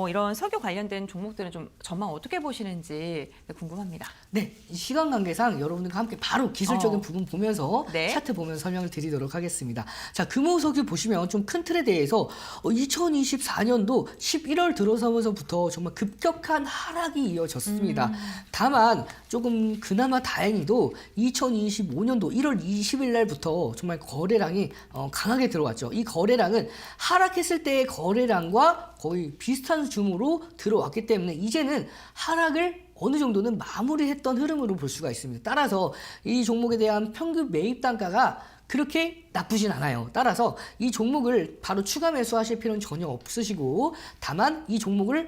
이런 석유 관련된 종목들은 좀 전망 어떻게 보시는지 궁금합니다. 네, 시간 관계상 여러분들과 함께 바로 기술적인 부분 보면서 네. 차트 보면서 설명을 드리도록 하겠습니다. 자, 금호석유 보시면 좀 큰 틀에 대해서 2024년도 11월 들어서면서부터 정말 급격한 하락이 이어졌습니다. 다만 조금 그나마 다행히도 2025년도 1월 20일 날부터 정말 거래량이 강하게 들어왔죠. 이 거래량은 하락했을 때의 거래량과 거의 비슷한 줌으로 들어왔기 때문에 이제는 하락을 어느 정도는 마무리했던 흐름으로 볼 수가 있습니다. 따라서 이 종목에 대한 평균 매입 단가가 그렇게 나쁘진 않아요. 따라서 이 종목을 바로 추가 매수하실 필요는 전혀 없으시고 다만 이 종목을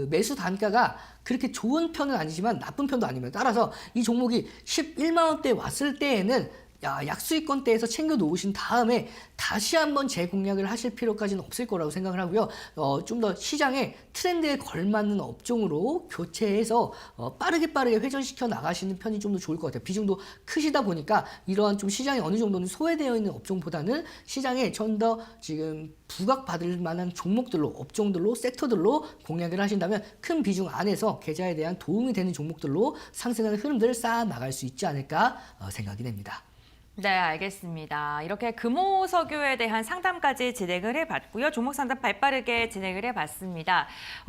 매수 단가가 그렇게 좋은 편은 아니지만 나쁜 편도 아닙니다. 따라서 이 종목이 11만 원대 왔을 때에는 약수익권대에서 챙겨 놓으신 다음에 다시 한번 재공략을 하실 필요까지는 없을 거라고 생각을 하고요. 좀 더 시장의 트렌드에 걸맞는 업종으로 교체해서 빠르게 회전시켜 나가시는 편이 좀 더 좋을 것 같아요. 비중도 크시다 보니까 이러한 좀 시장에 어느 정도는 소외되어 있는 업종보다는 시장에 좀 더 지금 부각받을 만한 종목들로, 업종들로, 섹터들로 공략을 하신다면 큰 비중 안에서 계좌에 대한 도움이 되는 종목들로 상승하는 흐름들을 쌓아 나갈 수 있지 않을까 생각이 됩니다. 네, 알겠습니다. 이렇게 금호석유에 대한 상담까지 진행을 해봤고요. 종목 상담 발빠르게 진행을 해봤습니다.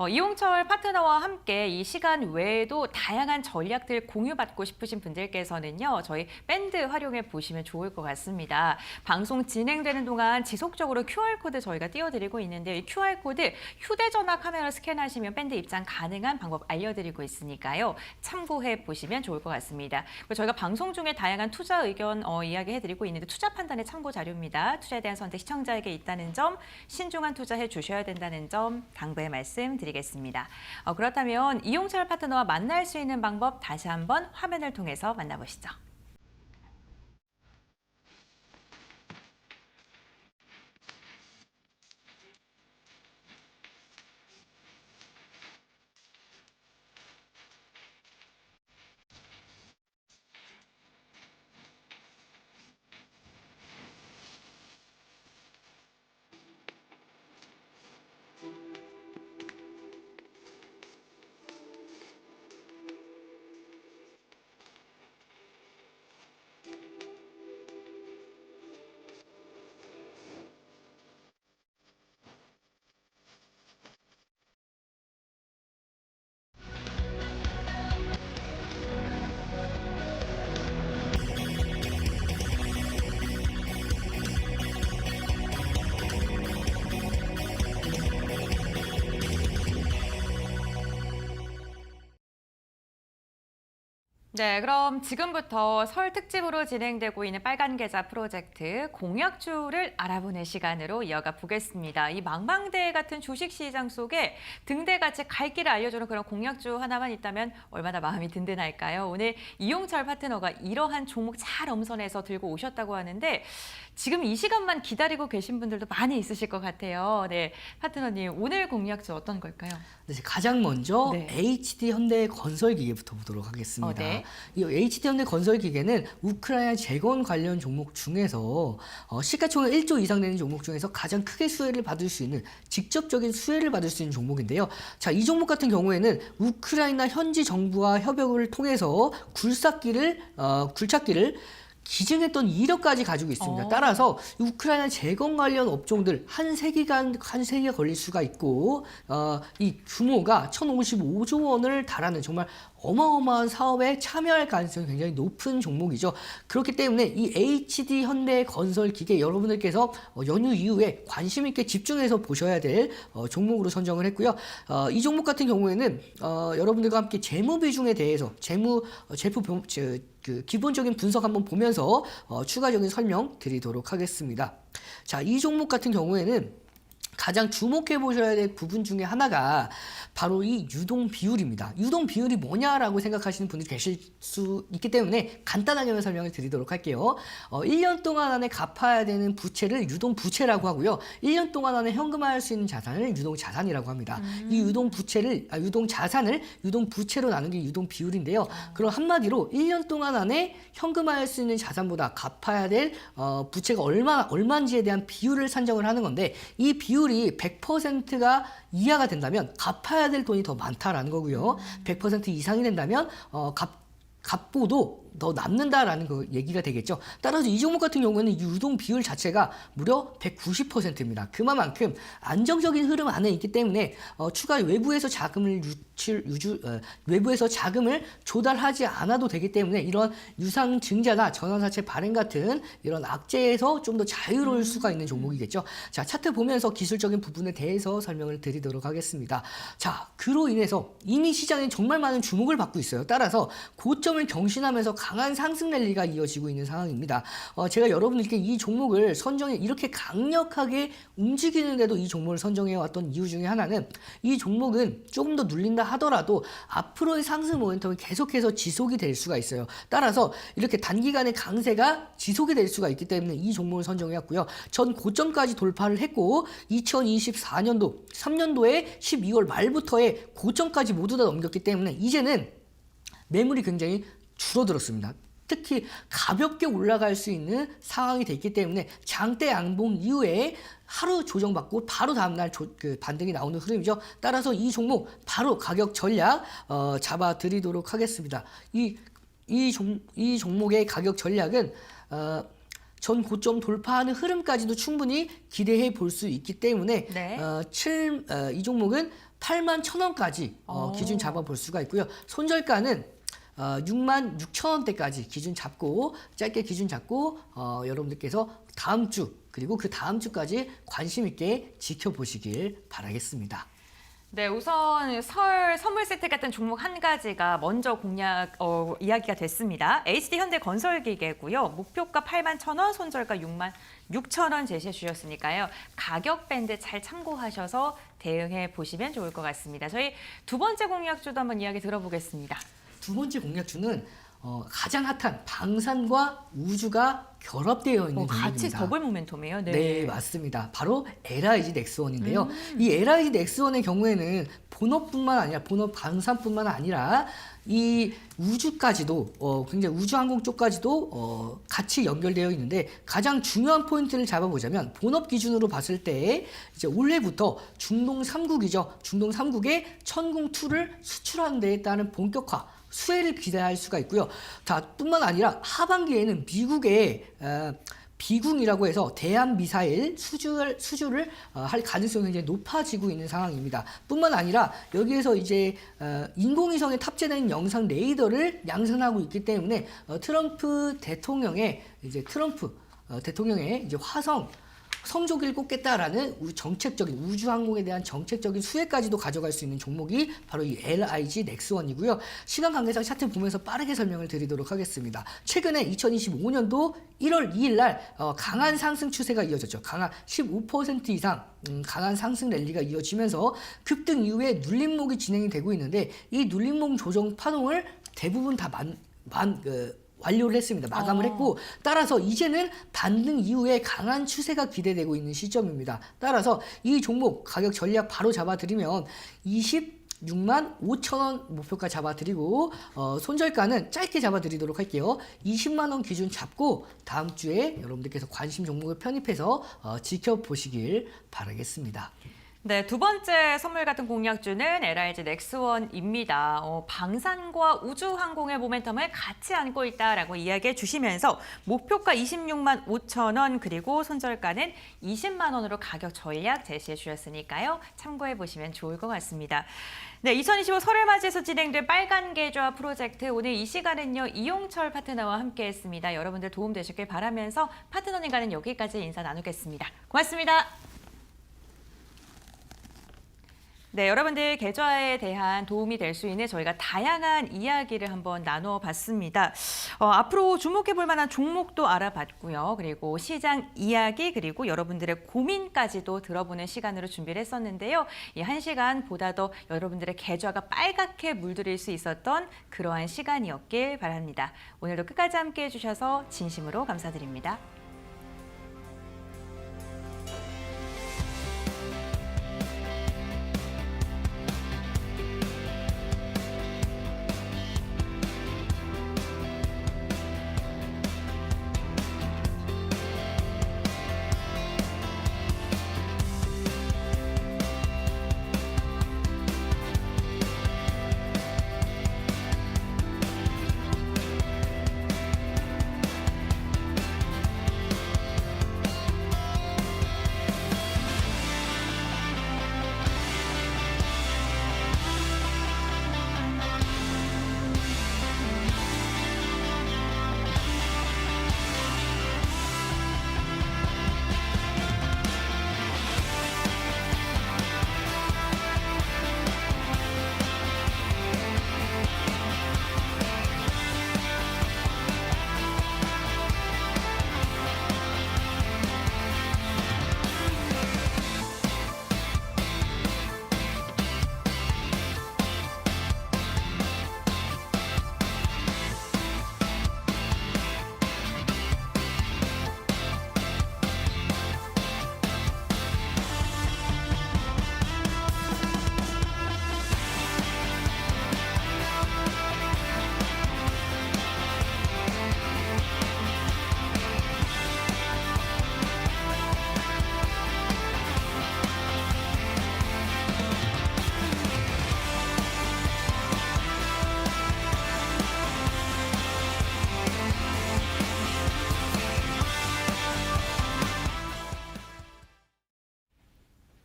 이용철 파트너와 함께 이 시간 외에도 다양한 전략들 공유받고 싶으신 분들께서는요. 저희 밴드 활용해 보시면 좋을 것 같습니다. 방송 진행되는 동안 지속적으로 QR코드 저희가 띄워드리고 있는데 이 QR코드 휴대전화 카메라 스캔하시면 밴드 입장 가능한 방법 알려드리고 있으니까요. 참고해 보시면 좋을 것 같습니다. 그리고 저희가 방송 중에 다양한 투자 의견 이야기해드리고 있는데 투자 판단의 참고 자료입니다. 투자에 대한 선택 시청자에게 있다는 점, 신중한 투자해 주셔야 된다는 점 당부의 말씀 드리겠습니다. 그렇다면 이용철 파트너와 만날 수 있는 방법 다시 한번 화면을 통해서 만나보시죠. 네, 그럼 지금부터 설 특집으로 진행되고 있는 빨간 계좌 프로젝트 공약주를 알아보는 시간으로 이어가 보겠습니다. 이 망망대해 같은 주식시장 속에 등대같이 갈 길을 알려주는 그런 공약주 하나만 있다면 얼마나 마음이 든든할까요? 오늘 이용철 파트너가 이러한 종목 잘 엄선해서 들고 오셨다고 하는데 지금 이 시간만 기다리고 계신 분들도 많이 있으실 것 같아요. 네, 파트너님 오늘 공약주 어떤 걸까요? 네, 가장 먼저 네. HD 현대 건설기계부터 보도록 하겠습니다. 네. 이 HD 현대 건설기계는 우크라이나 재건 관련 종목 중에서 시가총액 1조 이상 되는 종목 중에서 가장 크게 수혜를 받을 수 있는 직접적인 수혜를 받을 수 있는 종목인데요. 자, 이 종목 같은 경우에는 우크라이나 현지 정부와 협약을 통해서 굴착기를 기증했던 이력까지 가지고 있습니다. 따라서 우크라이나 재건 관련 업종들 한 세기가 걸릴 수가 있고 이 규모가 1,055조 원을 달하는 정말 어마어마한 사업에 참여할 가능성이 굉장히 높은 종목이죠. 그렇기 때문에 이 HD 현대 건설 기계 여러분들께서 연휴 이후에 관심 있게 집중해서 보셔야 될 종목으로 선정을 했고요. 이 종목 같은 경우에는 여러분들과 함께 재무 비중에 대해서 그 기본적인 분석 한번 보면서 추가적인 설명 드리도록 하겠습니다. 자, 이 종목 같은 경우에는 가장 주목해 보셔야 될 부분 중에 하나가 바로 이 유동 비율입니다. 유동 비율이 뭐냐라고 생각하시는 분들이 계실 수 있기 때문에 간단하게만 설명을 드리도록 할게요. 1년 동안 안에 갚아야 되는 부채를 유동 부채라고 하고요. 1년 동안 안에 현금화할 수 있는 자산을 유동 자산이라고 합니다. 이 유동 자산을 유동 부채로 나눈 게 유동 비율인데요. 그럼 한마디로 1년 동안 안에 현금화할 수 있는 자산보다 갚아야 될 부채가 얼마인지에 대한 비율을 산정을 하는 건데 이 비율이 100%가 이하가 된다면 갚아야 될 돈이 더 많다라는 거고요. 100% 이상이 된다면 갚고도 더 남는다라는 그 얘기가 되겠죠. 따라서 이 종목 같은 경우에는 이 유동 비율 자체가 무려 190%입니다. 그만큼 안정적인 흐름 안에 있기 때문에 추가 외부에서 자금을 외부에서 자금을 조달하지 않아도 되기 때문에 이런 유상증자나 전환사채 발행 같은 이런 악재에서 좀 더 자유로울 수가 있는 종목이겠죠. 자, 차트 보면서 기술적인 부분에 대해서 설명을 드리도록 하겠습니다. 자, 그로 인해서 이미 시장에 정말 많은 주목을 받고 있어요. 따라서 고점을 경신하면서 강한 상승 랠리가 이어지고 있는 상황입니다. 제가 여러분들께 이 종목을 이렇게 강력하게 움직이는데도 이 종목을 선정해 왔던 이유 중에 하나는 이 종목은 조금 더 눌린다 하더라도 앞으로의 상승 모멘텀이 계속해서 지속이 될 수가 있어요. 따라서 이렇게 단기간의 강세가 지속이 될 수가 있기 때문에 이 종목을 선정해 왔고요. 전 고점까지 돌파를 했고 2024년도 3년도에 12월 말부터의 고점까지 모두 다 넘겼기 때문에 이제는 매물이 굉장히 줄어들었습니다. 특히 가볍게 올라갈 수 있는 상황이 됐기 때문에 장대 양봉 이후에 하루 조정받고 바로 다음날 반등이 나오는 흐름이죠. 따라서 이 종목 바로 가격 전략 잡아드리도록 하겠습니다. 이 종목의 가격 전략은 전 고점 돌파하는 흐름까지도 충분히 기대해 볼 수 있기 때문에 네. 이 종목은 81,000원까지 기준 잡아 볼 수가 있고요. 손절가는 66,000원대까지 짧게 기준 잡고 여러분들께서 다음 주 그리고 그 다음 주까지 관심 있게 지켜보시길 바라겠습니다. 네, 우선 설 선물 세트 같은 종목 한 가지가 먼저 이야기가 됐습니다. HD 현대 건설기계고요. 목표가 81,000원, 손절가 66,000원 제시해 주셨으니까요. 가격 밴드 잘 참고하셔서 대응해 보시면 좋을 것 같습니다. 저희 두 번째 공약주도 한번 이야기 들어보겠습니다. 두 번째 공약주는 가장 핫한 방산과 우주가 결합되어 있는 종목입니다. 같이 더블 모멘텀이에요. 네, 맞습니다. 바로 LIG 넥스원인데요. 이 LIG 넥스원의 경우에는 본업뿐만 아니라 본업 방산뿐만 아니라 이 우주까지도 굉장히 우주항공 쪽까지도 같이 연결되어 있는데 가장 중요한 포인트를 잡아보자면 본업 기준으로 봤을 때 이제 올해부터 중동 3국이죠. 중동 3국에 천궁2를 수출하는 데에 따른 본격화 수혜를 기대할 수가 있고요. 뿐만 아니라 하반기에는 미국의 비궁이라고 해서 대한 미사일 수주를 할 가능성이 굉장히 높아지고 있는 상황입니다. 뿐만 아니라 여기에서 이제 인공위성에 탑재된 영상 레이더를 양산하고 있기 때문에 트럼프 대통령의 이제 화성 성조기를 꽂겠다라는 정책적인 우주항공에 대한 정책적인 수혜까지도 가져갈 수 있는 종목이 바로 이 LIG 넥스원이고요. 시간 관계상 차트 보면서 빠르게 설명을 드리도록 하겠습니다. 최근에 2025년도 1월 2일 날 강한 상승 추세가 이어졌죠. 강한 15% 이상 강한 상승 랠리가 이어지면서 급등 이후에 눌림목이 진행이 되고 있는데 이 눌림목 조정 파동을 대부분 다 완료를 했습니다. 마감을 했고 따라서 이제는 반등 이후에 강한 추세가 기대되고 있는 시점입니다. 따라서 이 종목 가격 전략 바로 잡아드리면 26만 5천 원 목표가 잡아드리고 손절가는 짧게 잡아드리도록 할게요. 20만 원 기준 잡고 다음 주에 여러분들께서 관심 종목을 편입해서 지켜보시길 바라겠습니다. 네, 두 번째 선물 같은 공략주는 LIG 넥스원입니다. 방산과 우주항공의 모멘텀을 같이 안고 있다라고 이야기해 주시면서 목표가 26만 5천 원 그리고 손절가는 20만 원으로 가격 전략 제시해 주셨으니까요. 참고해 보시면 좋을 것 같습니다. 네, 2025 설을 맞이해서 진행된 빨간 계좌 프로젝트 오늘 이 시간은요 이용철 파트너와 함께했습니다. 여러분들 도움 되셨길 바라면서 파트너님과는 여기까지 인사 나누겠습니다. 고맙습니다. 네, 여러분들 계좌에 대한 도움이 될 수 있는 저희가 다양한 이야기를 한번 나눠봤습니다. 앞으로 주목해볼 만한 종목도 알아봤고요. 그리고 시장 이야기 그리고 여러분들의 고민까지도 들어보는 시간으로 준비를 했었는데요. 이 1시간 보다 더 여러분들의 계좌가 빨갛게 물들일 수 있었던 그러한 시간이었길 바랍니다. 오늘도 끝까지 함께해 주셔서 진심으로 감사드립니다.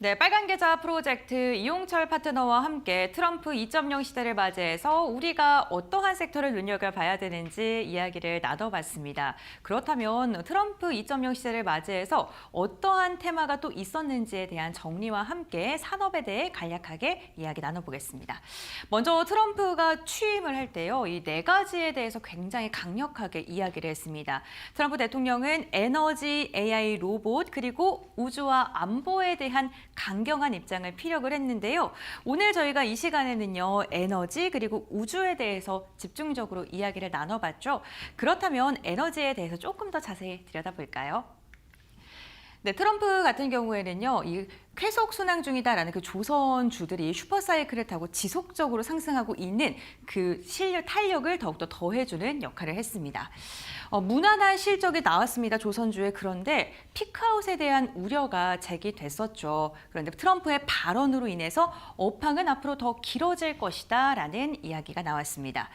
네, 빨간 계좌 프로젝트 이용철 파트너와 함께 트럼프 2.0 시대를 맞이해서 우리가 어떠한 섹터를 눈여겨봐야 되는지 이야기를 나눠봤습니다. 그렇다면 트럼프 2.0 시대를 맞이해서 어떠한 테마가 또 있었는지에 대한 정리와 함께 산업에 대해 간략하게 이야기 나눠보겠습니다. 먼저 트럼프가 취임을 할 때요, 이 4가지에 대해서 굉장히 강력하게 이야기를 했습니다. 트럼프 대통령은 에너지, AI, 로봇, 그리고 우주와 안보에 대한 강경한 입장을 피력을 했는데요. 오늘 저희가 이 시간에는요, 에너지 그리고 우주에 대해서 집중적으로 이야기를 나눠봤죠. 그렇다면 에너지에 대해서 조금 더 자세히 들여다볼까요? 네, 트럼프 같은 경우에는요, 이 쾌속 순항 중이다라는 그 조선주들이 슈퍼사이클을 타고 지속적으로 상승하고 있는 그 탄력을 더욱더 더해주는 역할을 했습니다. 무난한 실적이 나왔습니다, 조선주에. 그런데 피크아웃에 대한 우려가 제기됐었죠. 그런데 트럼프의 발언으로 인해서 업황은 앞으로 더 길어질 것이다 라는 이야기가 나왔습니다.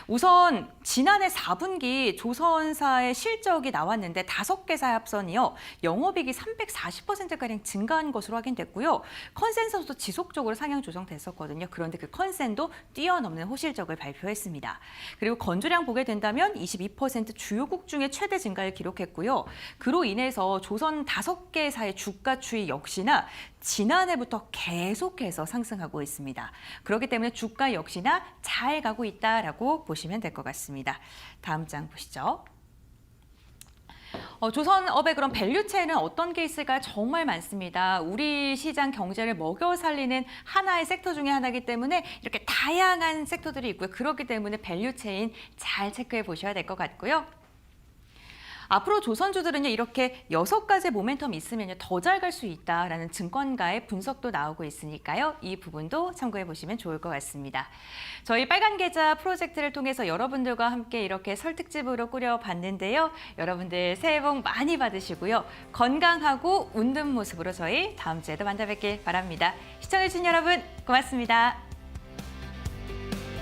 우선 지난해 4분기 조선사의 실적이 나왔는데 5개사의 합선이요, 영업이익이 340%가량 증가한 것으로 확인됐습니다. 확인됐고요. 컨센서스도 지속적으로 상향 조정됐었거든요. 그런데 그 컨센도 뛰어넘는 호실적을 발표했습니다. 그리고 건조량 보게 된다면 22% 주요국 중에 최대 증가를 기록했고요. 그로 인해서 조선 5개사의 주가 추이 역시나 지난해부터 계속해서 상승하고 있습니다. 그렇기 때문에 주가 역시나 잘 가고 있다라고 보시면 될 것 같습니다. 다음 장 보시죠. 조선업의 그런 밸류체인은 어떤 게 있을까요? 정말 많습니다. 우리 시장 경제를 먹여 살리는 하나의 섹터 중에 하나이기 때문에 이렇게 다양한 섹터들이 있고요. 그렇기 때문에 밸류체인 잘 체크해 보셔야 될 것 같고요. 앞으로 조선주들은요, 이렇게 6가지 모멘텀이 있으면 더 잘 갈 수 있다라는 증권가의 분석도 나오고 있으니까요. 이 부분도 참고해 보시면 좋을 것 같습니다. 저희 빨간 계좌 프로젝트를 통해서 여러분들과 함께 이렇게 설특집으로 꾸려봤는데요. 여러분들 새해 복 많이 받으시고요. 건강하고 웃는 모습으로 저희 다음 주에도 만나 뵙길 바랍니다. 시청해주신 여러분 고맙습니다.